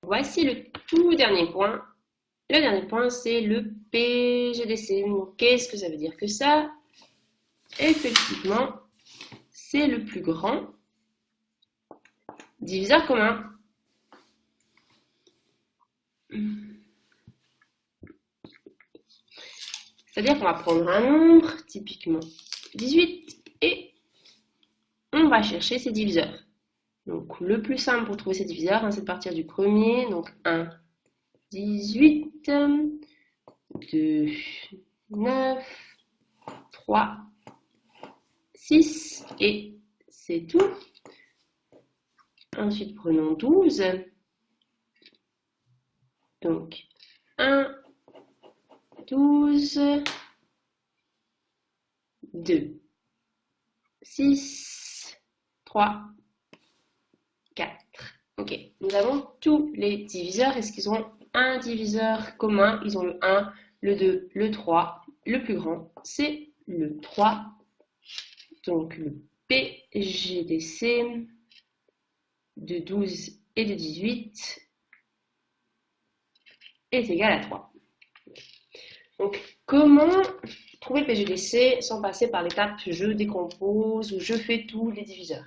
Voici le tout dernier point. Le dernier point, c'est le PGDC. Donc, qu'est-ce que ça veut dire que ça? Effectivement, c'est le plus grand diviseur commun. C'est-à-dire qu'on va prendre un nombre, typiquement 18, et on va chercher ses diviseurs. Donc, le plus simple pour trouver ses diviseurs, c'est de partir du premier. Donc, 1, 18, 2, 9, 3, 6, et c'est tout. Ensuite, prenons 12. Donc, 1, 12, 2, 6, 3, 4. Ok, nous avons tous les diviseurs. Est-ce qu'ils ont un diviseur commun? Ils ont le 1, le 2, le 3. Le plus grand, c'est le 3. Donc, le PGDC de 12 et de 18 est égal à 3. Donc, comment trouver le PGDC sans passer par l'étape je décompose ou je fais tous les diviseurs?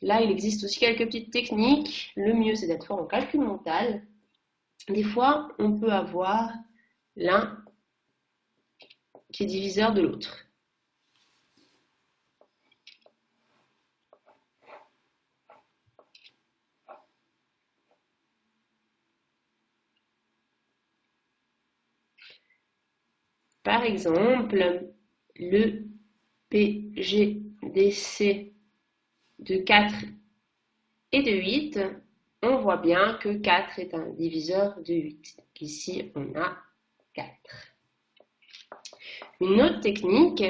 Là, il existe aussi quelques petites techniques. Le mieux, c'est d'être fort en calcul mental. Des fois, on peut avoir l'un qui est diviseur de l'autre. Par exemple, le PGDC de 4 et de 8, on voit bien que 4 est un diviseur de 8. Ici, on a 4. Une autre technique,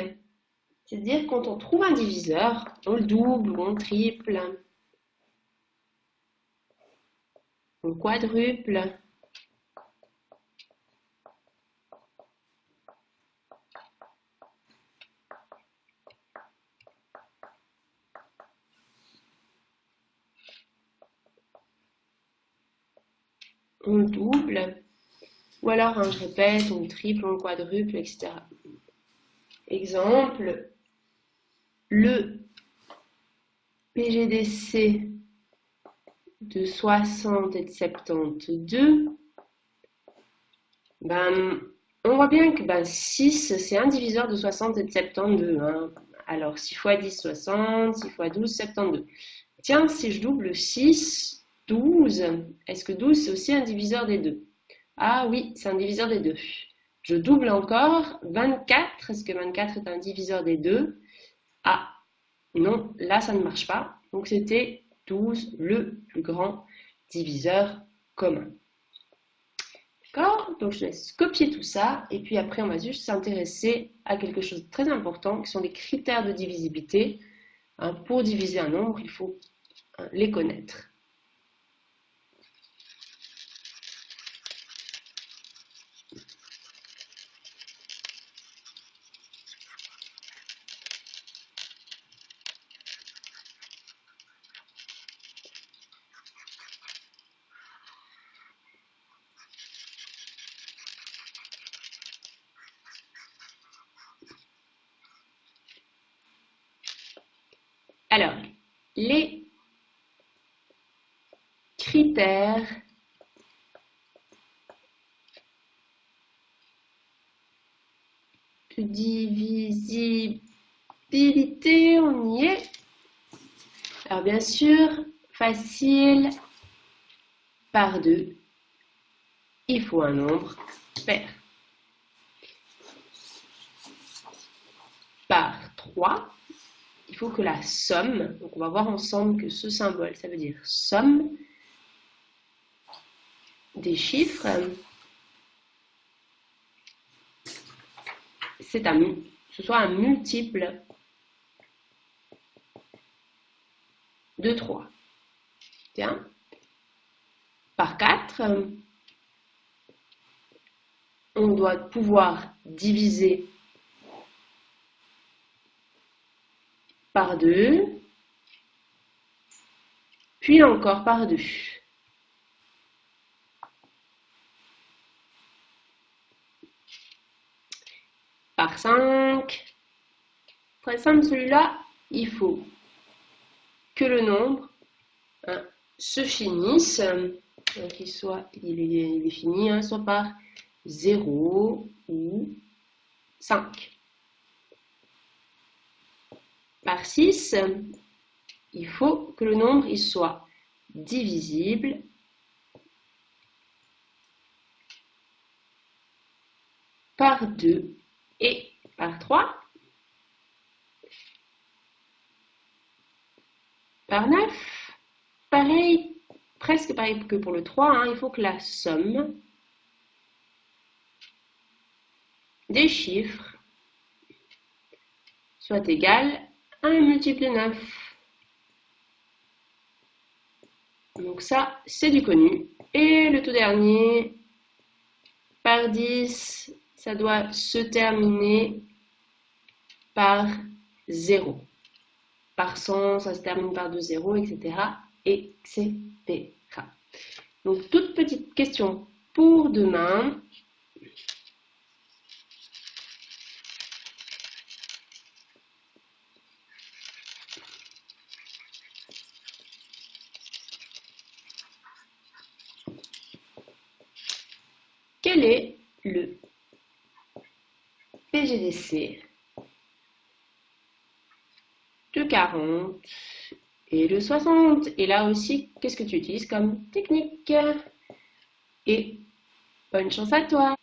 c'est de dire quand on trouve un diviseur, on le double ou on le triple, on le quadruple. On le double, ou alors, je répète, on le triple, on le quadruple, etc. Exemple, le PGDC de 60 et de 72, on voit bien que 6, c'est un diviseur de 60 et de 72. Alors, 6 fois 10, 60, 6 fois 12, 72. Tiens, si je double 6, 12, est-ce que 12, c'est aussi un diviseur des deux? Ah oui, c'est un diviseur des deux. Je double encore, 24, est-ce que 24 est un diviseur des deux? Ah, non, là, ça ne marche pas. Donc, c'était 12, le plus grand diviseur commun. D'accord? Donc, je laisse copier tout ça. Et puis après, on va juste s'intéresser à quelque chose de très important, qui sont les critères de divisibilité. Pour diviser un nombre, il faut les connaître. Alors, les critères de divisibilité, on y est. Alors, bien sûr, facile par 2, il faut un nombre pair. Par 3, il faut que la somme, donc on va voir ensemble que ce symbole, ça veut dire somme des chiffres, ce soit un multiple de 3. Tiens, par 4, on doit pouvoir diviser par 2, puis encore par 2. par 5. Très simple celui-là, il faut que le nombre se finisse, donc il est fini, soit par 0 ou 5. Par 6, il faut que le nombre il soit divisible par 2 et par 3, par 9. Pareil, presque pareil que pour le 3, il faut que la somme des chiffres soit égale à 1 multiple 9. Donc ça, c'est du connu. Et le tout dernier, par 10, ça doit se terminer par 0. Par 100, ça se termine par 2 zéros, etc. etc. Donc, toute petite question pour demain. Quel est le PGDC de 40 et de 60? Et là aussi, qu'est-ce que tu utilises comme technique? Et bonne chance à toi!